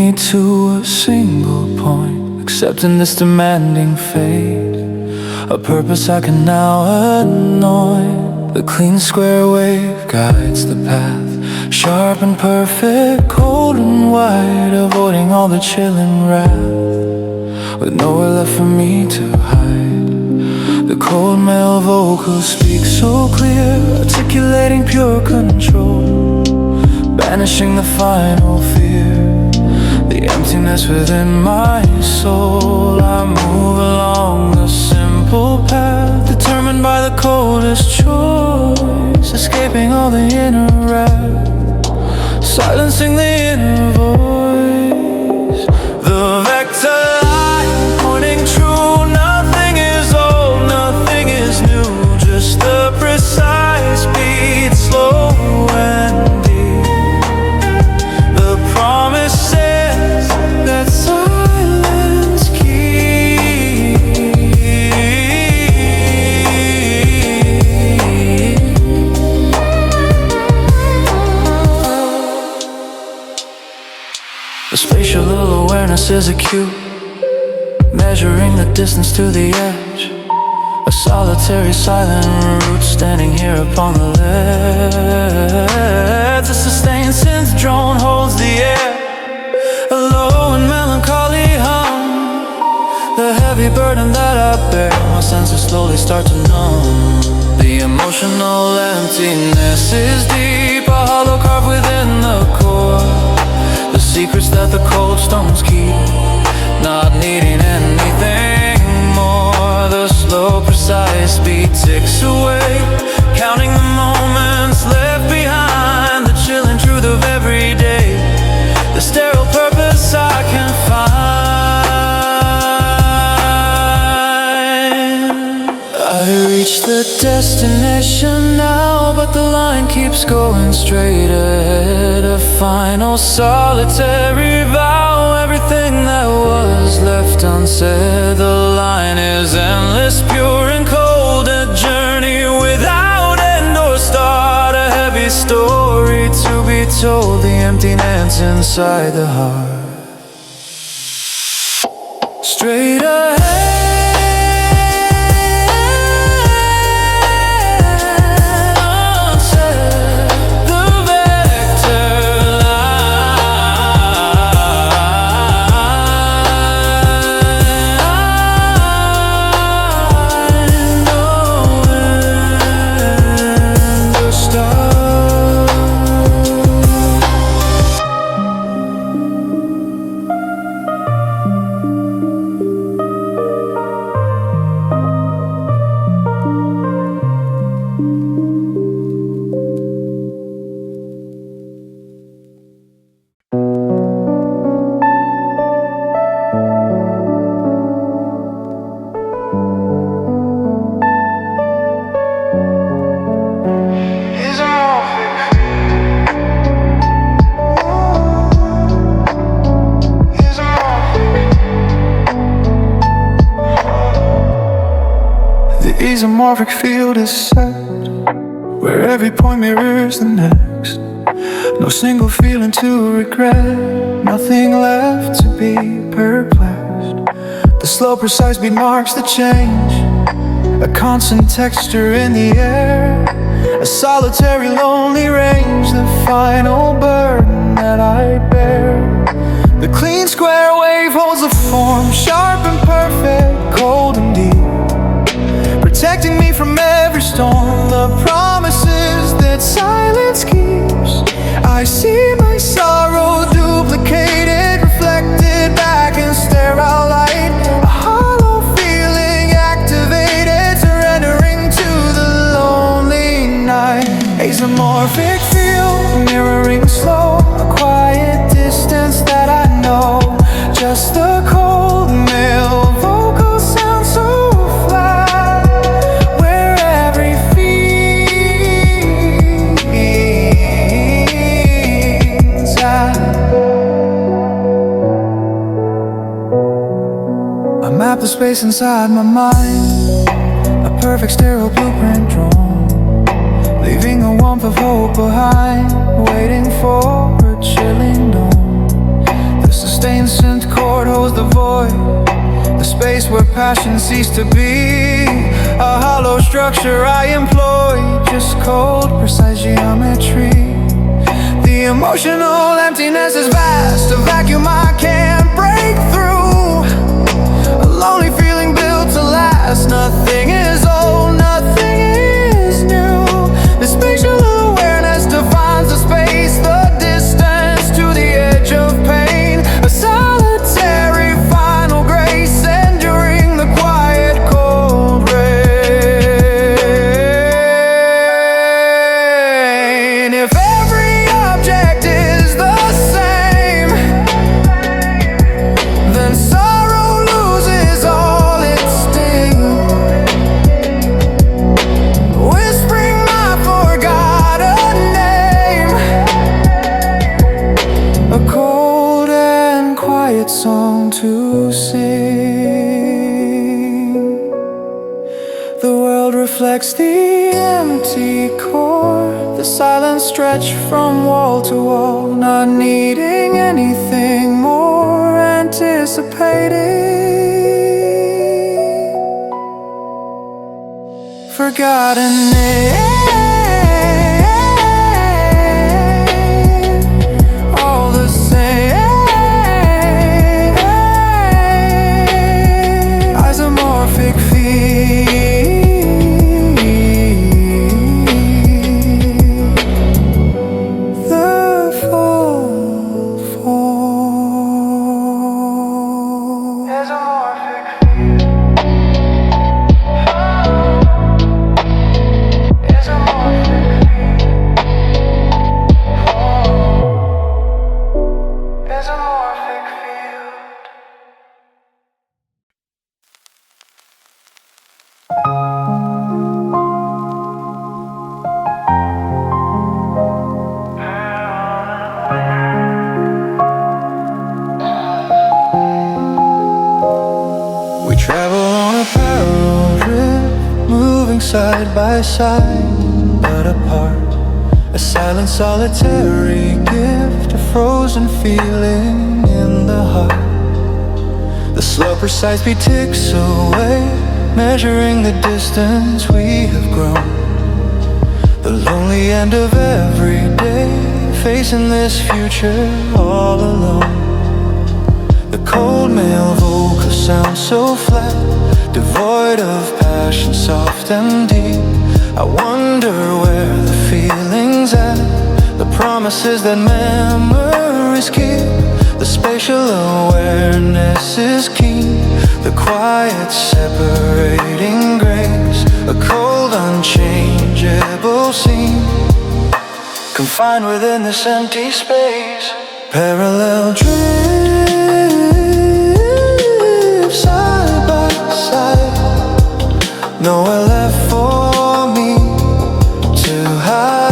me to a single point, accepting this demanding fate, a purpose I can now anoint. The clean square wave guides the path, sharp and perfect, cold and white, avoiding all the chilling wrath, with nowhere left for me to hide. The cold male vocal speaks so clear, articulating pure control, banishing the final fear, the emptiness within my soul. I move along the simple path, determined by the coldest choice, escaping all the inner wrath, silencing the inner voice. The vector line pointing true, nothing is old, nothing is new, just the precise beat, slow and deep. The promise says that silence keeps. The spatial awareness is acute, measuring the distance to the edge. A solitary silent root standing here upon the ledge. A sustained synth drone holds the air, a low and melancholy hum, the heavy burden that I bear. My senses slowly start to numb. The emotional emptiness is deep, a hollow carved within the core, the secrets that the cold stones keep, not needing anything more. The slow, precise beat ticks away, counting the moments left behind, the chilling truth of every day, the sterile purpose I can find. I reach the destination now, but the line keeps going straight ahead. A final solitary vow, everything that was left unsaid. The line is endless, pure and cold, a journey without end or start, a heavy story to be told, the emptiness inside the heart. Straight ahead, the isomorphic field is set, where every point mirrors the next. No single feeling to regret, nothing left to be perplexed. The slow, precise beat marks the change, a constant texture in the air, a solitary, lonely range, the final burden that I bear. The clean square wave holds a form, sharp and perfect, cold and deep, protecting me from every storm, the promises that silence keeps. I see my sorrow duplicated, reflected back in sterile light, a hollow feeling activated, surrendering to the lonely night. Asomorphic field, mirroring slow, a quiet distance that I know, just the cold male vocal sound so flat, where every feeling's at. I map the space inside my mind, a perfect sterile blueprint drawn, leaving a warmth of hope behind, waiting for a chilling dawn. The chord holds the void, the space where passion ceased to be. A hollow structure I employ, just cold, precise geometry. The emotional emptiness is vast, a vacuum I can't break through. A lonely feeling built to last. Nothing is old, nothing is new. The spatial awareness defines the space, the distance to the edge of pain. A solitary final grace enduring the quiet cold rain. If every object is the same, then sorrow loses all its sting. Whispering my forgotten name, a cold and quiet song to sing. The world reflects the empty core, the silence stretched from wall to wall, not needing anything more, anticipating forgotten name, all the same, isomorphic feel. The full form, isomorphic we travel on a parallel rip, moving side by side, but apart. A silent, solitary gift, a frozen feeling in the heart. The slow, precise beat ticks away, measuring the distance we have grown. The lonely end of every day, facing this future all alone. The cold male vocal sounds so flat, devoid of passion, soft and deep. I wonder where the feeling's at, the promises that memories keep. The spatial awareness is keen, the quiet separating grace, a cold unchangeable scene, confined within this empty space. Parallel drift, side by side, nowhere left for me to hide.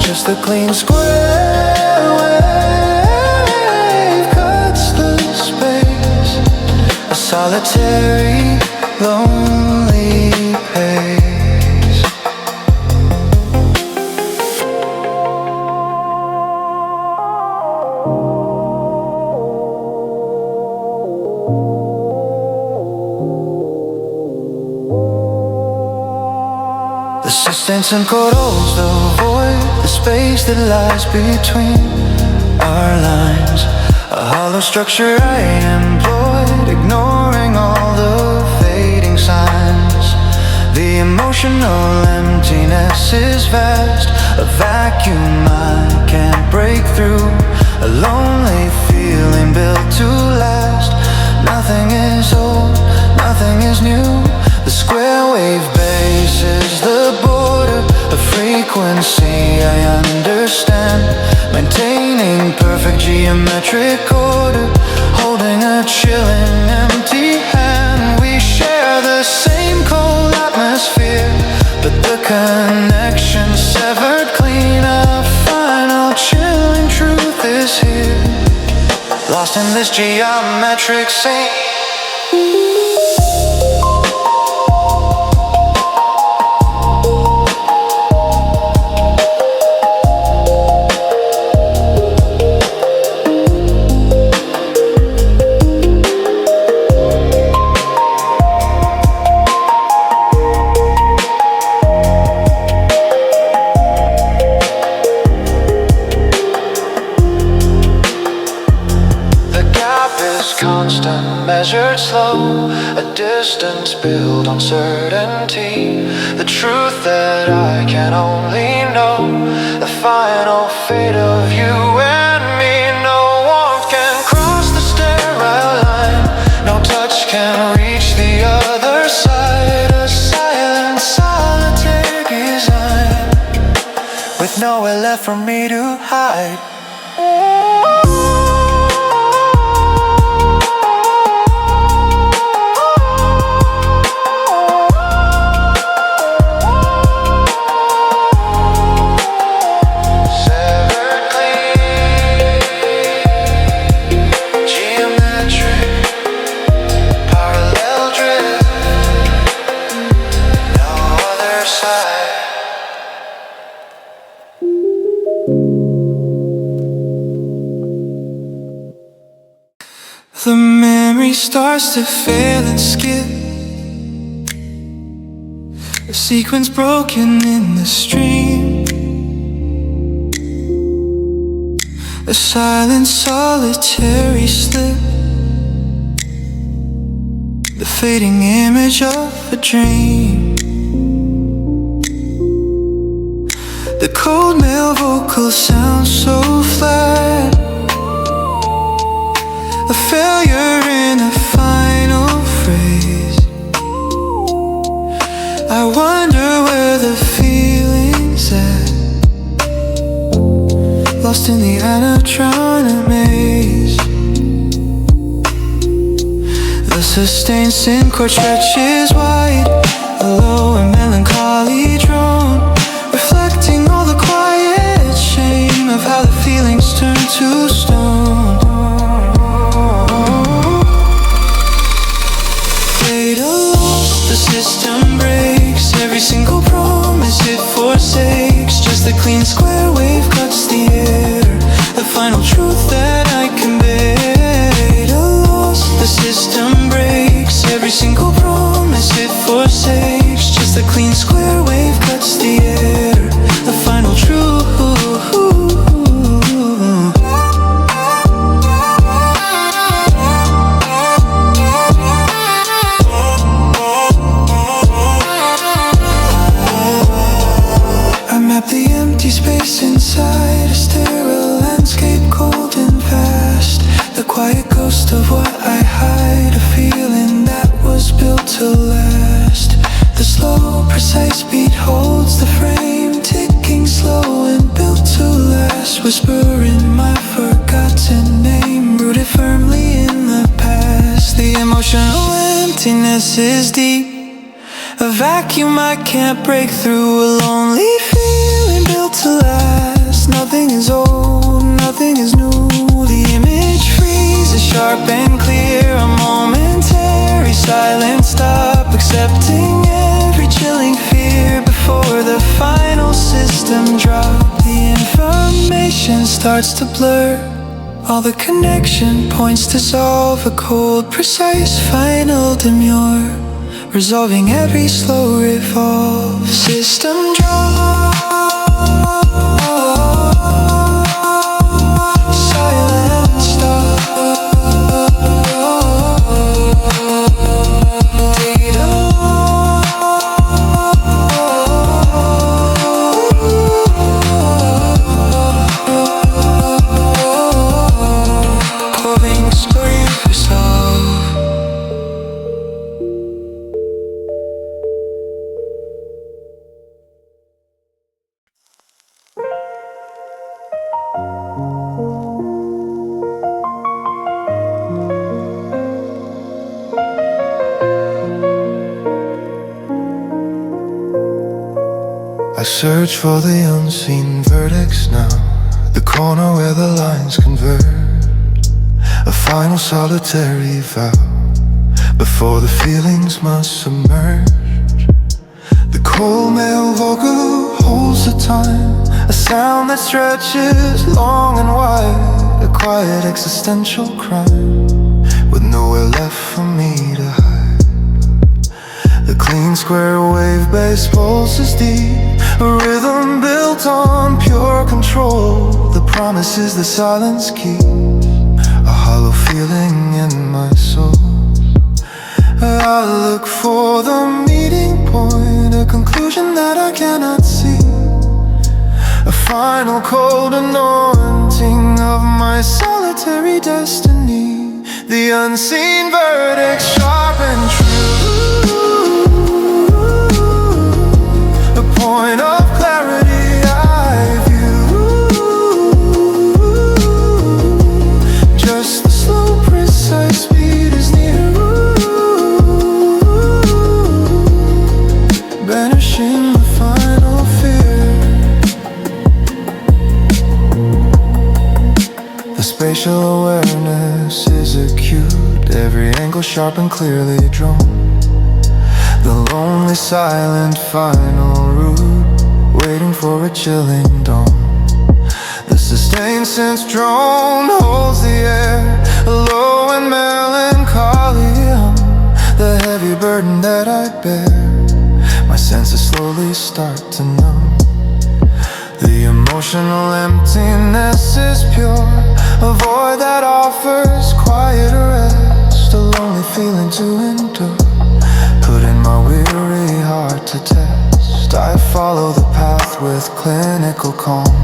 Just a clean square wave cuts the space, a solitary, lonely pace. The suspense and chord holds the void, the space that lies between our lines. A hollow structure I employed, ignoring all the fading signs. The emotional emptiness is vast, a vacuum I can't break through, a lonely feeling built to last. Nothing is old, nothing is new. The square wave base is the border, a frequency I understand, maintaining perfect geometric order, holding a chilling empty hand. We share the same cold atmosphere, but the connection severed clean. A final chilling truth is here, lost in this geometric scene. is constant, measured slow, a distance built on certainty. The truth that I can only know, the final fate of you and me. No warmth can cross the sterile line, no touch can reach the other side. A silent, solitary design, with nowhere left for me to hide. The memory starts to fail and skip, a sequence broken in the stream, a silent, solitary slip, the fading image of a dream. The cold male vocal sounds so flat, a failure in a final phrase. I wonder where the feeling's at, lost in the animatronic maze. The sustained synth chord stretches wide, a low and melancholy drone, reflecting all the quiet shame of how the feelings turn to stone. The system breaks, every single promise it forsakes. Just a clean square wave cuts the air, the final truth that I can bear. Data lost, the system breaks, every single promise it forsakes. Just a clean square wave cuts the air, the final truth. The empty space inside a sterile landscape, cold and vast. The quiet ghost of what I hide, a feeling that was built to last. The slow, precise beat holds the frame, ticking slow and built to last. Whispering my forgotten name, rooted firmly in the past. The emotional emptiness is deep, a vacuum I can't break through, a lonely feeling built to last. Nothing is old, nothing is new. The image freezes sharp and clear, a momentary silent stop, accepting every chilling fear before the final system drop. The information starts to blur, all the connection points dissolve. A cold, precise, final demure, resolving every slow revolve. System drop, silent stop. Data clothing story resolve. I search for the unseen verdicts now, the corner where the lines converge, a final solitary vow before the feelings must submerge. The cold male vocal holds the time, a sound that stretches long and wide, a quiet existential crime, with nowhere left for me to hide. The clean square wave bass pulses deep, a rhythm built on pure control. The promise is the silence keeps, a hollow feeling in my soul. I look for the meeting point, a conclusion that I cannot see, a final cold anointing of my solitary destiny. The unseen verdict, sharp and true, a point of clarity I view. Just the slow, precise speed is near, banishing the final fear. The spatial awareness is acute, every angle sharp and clearly drawn. The lonely, silent, final route, waiting for a chilling dawn. The sustained sense drone holds the air, low and melancholy hum, the heavy burden that I bear. My senses slowly start to numb. The emotional emptiness is pure, a void that offers quiet rest, a lonely feeling to endure, putting my weary heart to test. I follow the path with clinical calm,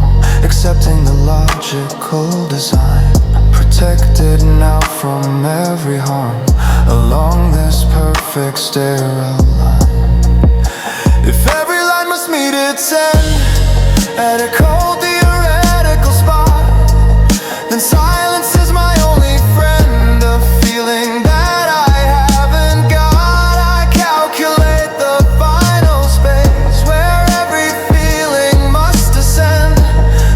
accepting the logical design, protected now from every harm, along this perfect sterile line. If every line must meet its end at a cold theoretical spot, then silence is my only friend, a feeling that I haven't got. I calculate the final space where every feeling must descend,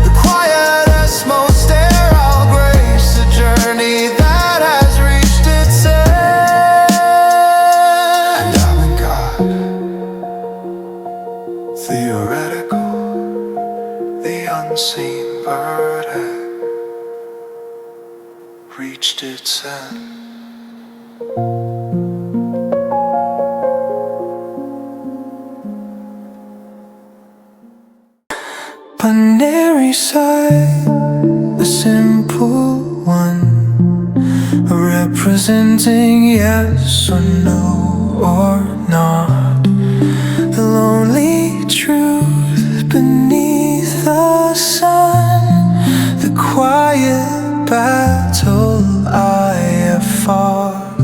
the quietest, most sterile grace, a journey that has reached its end. And avant-garde, theoretical, the unseen verdict reached its end. Binary side, the simple one, representing yes or no or not, the lonely truth beneath the sun, the quiet battle I have fought.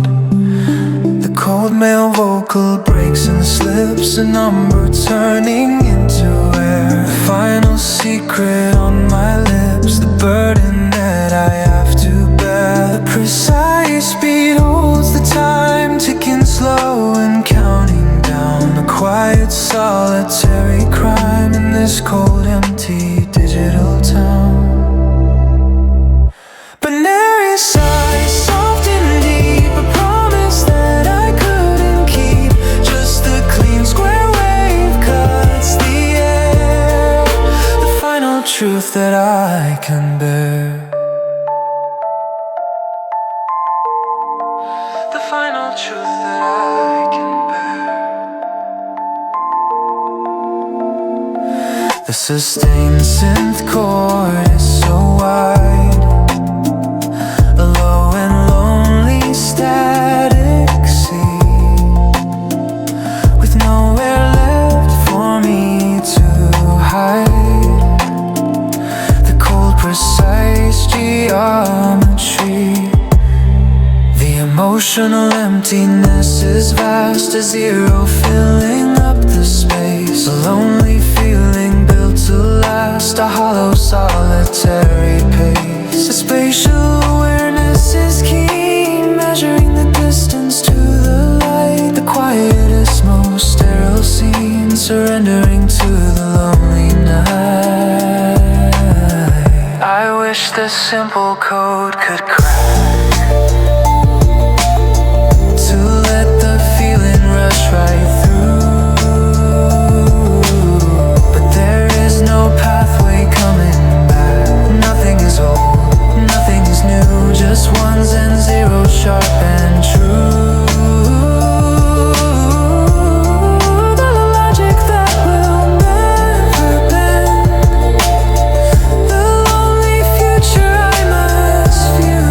The cold male vocal breaks and slips, a number turning into air, the final secret on my lips, the burden that I have to bear. The precise speed holds the time, ticking slow and counting down, a quiet solitary crime in this cold empty digital town. Binary size, soft and deep, a promise that I couldn't keep, just the clean square wave cuts the air, the final truth that I can bear, the final truth that I can bear. The sustained synth chord is so wide, a low and lonely static sea, with nowhere left for me to hide, the cold precise geometry. The emotional emptiness is vast, a zero filling up the space, a lonely feeling built to last, a hollow solitary pace. The spatial awareness is keen, measuring the distance to the light, the quietest, most sterile scene, surrendering to the lonely night. I wish this simple code could crack, to let the feeling rush right through, but there is no pathway coming back. Nothing is old, nothing is new, just ones and zeros, sharp and true. The logic that will never bend, the lonely future I must view.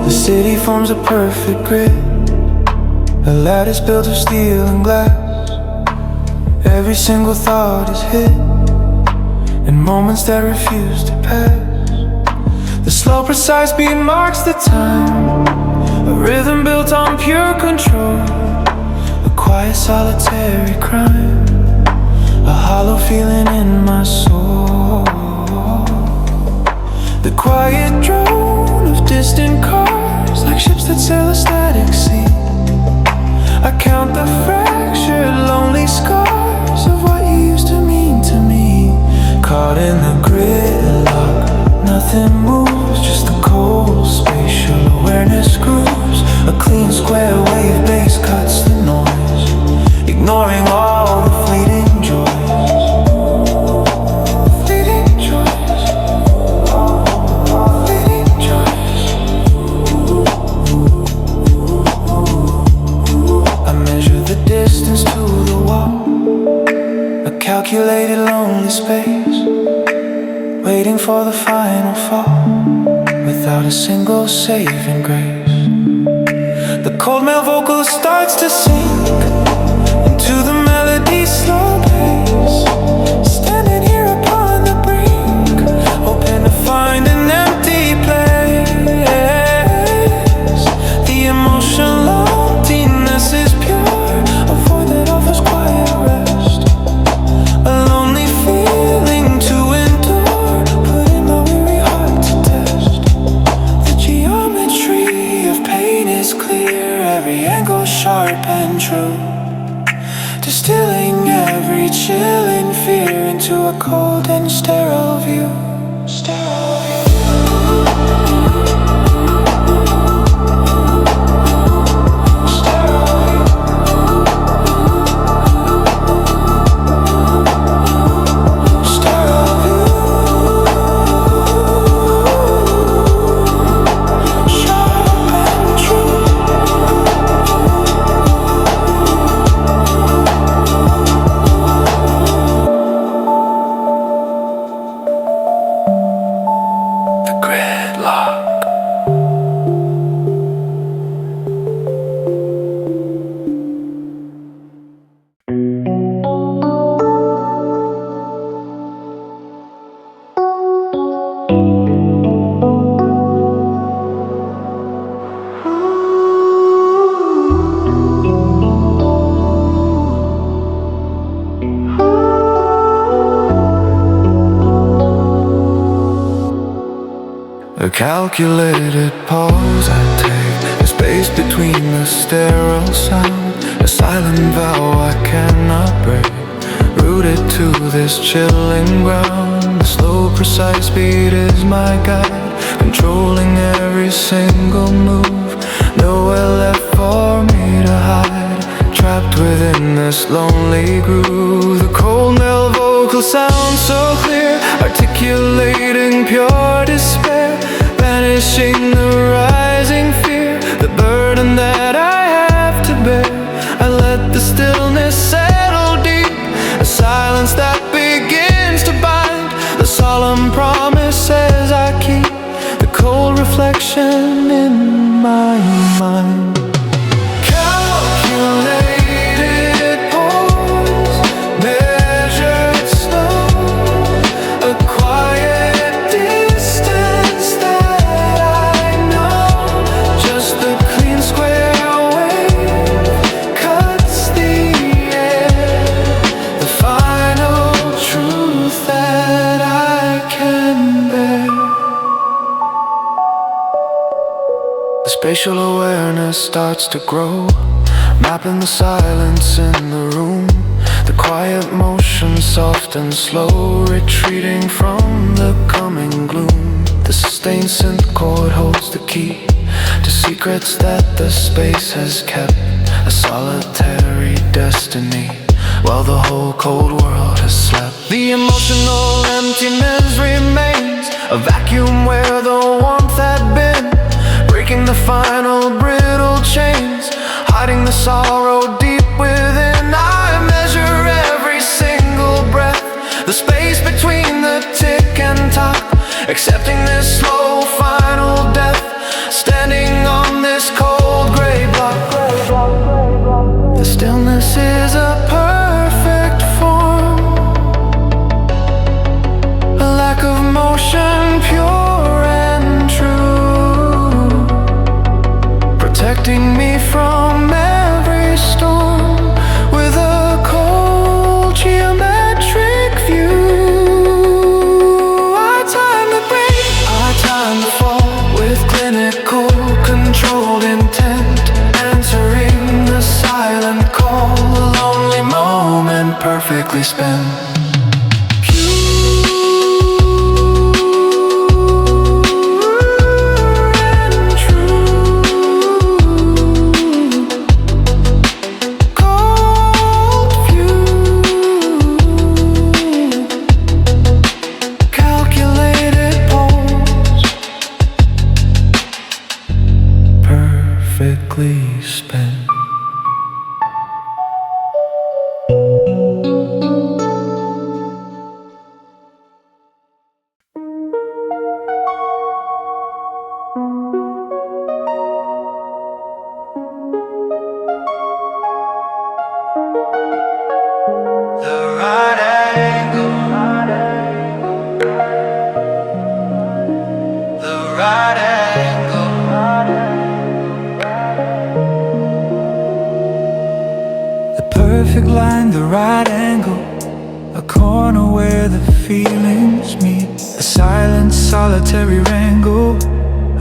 The city forms a perfect grid, a lattice built of steel and glass. Every single thought is hid in moments that refuse to pass. The slow, precise beat marks the time, a rhythm built on pure control, a quiet, solitary crime, a hollow feeling in my soul. The quiet drone of distant cars, like ships that sail a static sea. I count the fractured, lonely scars of what you used to mean to me. Caught in the gridlock, nothing moves, just the cold spatial awareness grooves. A clean square wave bass cuts the noise, ignoring all the fleeting joys. Distance to the wall, a calculated lonely space, waiting for the final fall, without a single saving grace. The cold male vocal starts to sink into the melody's slow pace, standing here upon the brink, hoping to find an empty place. The emotional emptiness is pure, a void that offers quiet rest, a lonely feeling to endure, putting my weary heart to test. The geometry of pain is clear, every angle sharp and true, distilling every chilling fear into a cold and sterile view. A calculated pause I take, the space between the sterile sound, a silent vow I cannot break, rooted to this chilling ground. The slow, precise beat is my guide, controlling every single move, nowhere left for me to hide, trapped within this lonely groove. The cold male vocal sounds so clear, articulating pure despair, banishing the rising fear, the burden that I have to bear. I let the stillness settle deep, a silence that begins to bind, the solemn promises I keep, the cold reflection in my mind. Calculated pause, measured slow, a quiet distance that I know, just the clean square wave cuts the air, the final truth that I can bear. The spatial awareness starts to grow, mapping the silence in the room, the quiet motion soft and slow, retreating from the coming gloom. The sustained synth chord holds the key to secrets that the space has kept, a solitary destiny, while the whole cold world has slept. The emotional emptiness remains, a vacuum where the warmth had been, breaking the final brittle chains, hiding the sorrow deep within. I measure every single breath, the space between the tick and tock, accepting this slow final death, standing stillness is a perfect form, a lack of motion, pure and true, protecting me from every storm with a cold geometric view. I time the break, I time the fall with clinical controlled intent, answering the silent call, a lonely moment perfectly spent. Perfectly spent. The right angle, the right angle. The perfect line, the right angle, a corner where the feelings meet, a silent solitary wrangle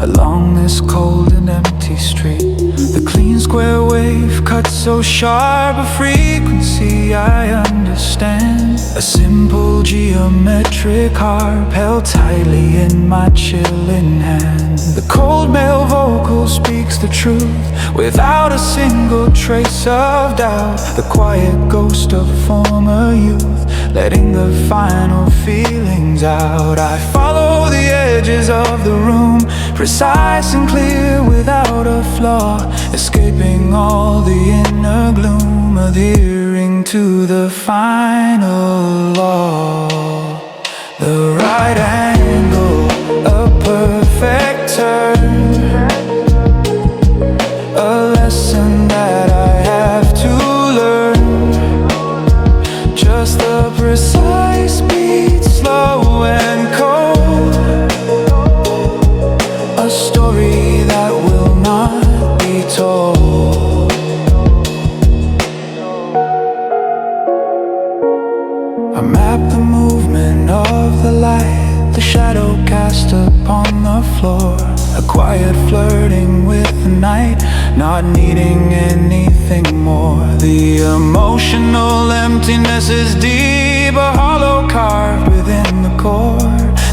along this cold and empty street. The clean square wave cuts so sharp a frequency I understand, a simple geometric harp held tightly in my chilling hand. The cold male vocal speaks the truth without a single trace of doubt, the quiet ghost of former youth letting the final feelings out. I follow the edges of the room, precise and clear without a flaw, escaping all the inner gloom, adhering to the final law. The right angle, a perfect turn, a lesson that I have to learn, just the precise beat, slow and cold, a story that will not be told. I map the movement of the light, the shadow cast upon the floor, a quiet flirting with the night, not needing anything more. The emotional emptiness is deep, a hollow carved within the core,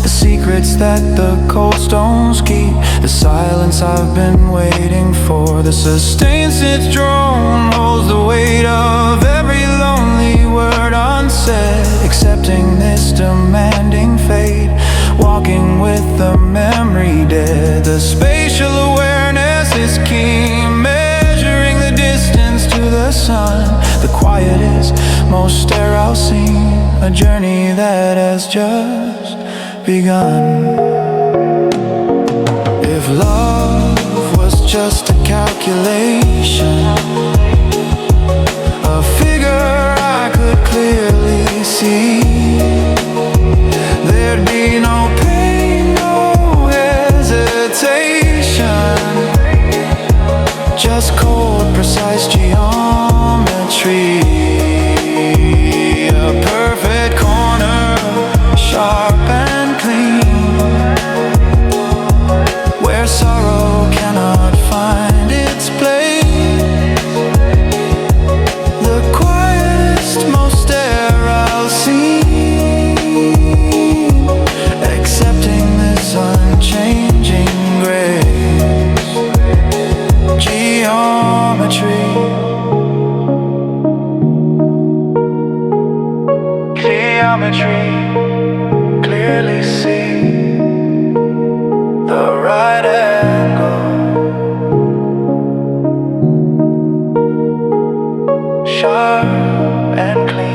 the secrets that the cold stones keep, the silence I've been waiting for, the sustain since drone holds the weight of every lonely word unsaid, accepting this demanding fate, walking with the memory dead. The spatial awareness is keen, measuring the distance to the sun, the quietest, most sterile scene, a journey that has just begun. If love was just a calculation, a figure I could clearly see, there'd be no pain, no hesitation, just cold, precise geometry, a perfect corner, sharp and clean, where sorrow cannot find its place, the quietest, most sterile scene, accepting this unchanging grace, geometry, geometry, clearly see the right angle, sharp and clean.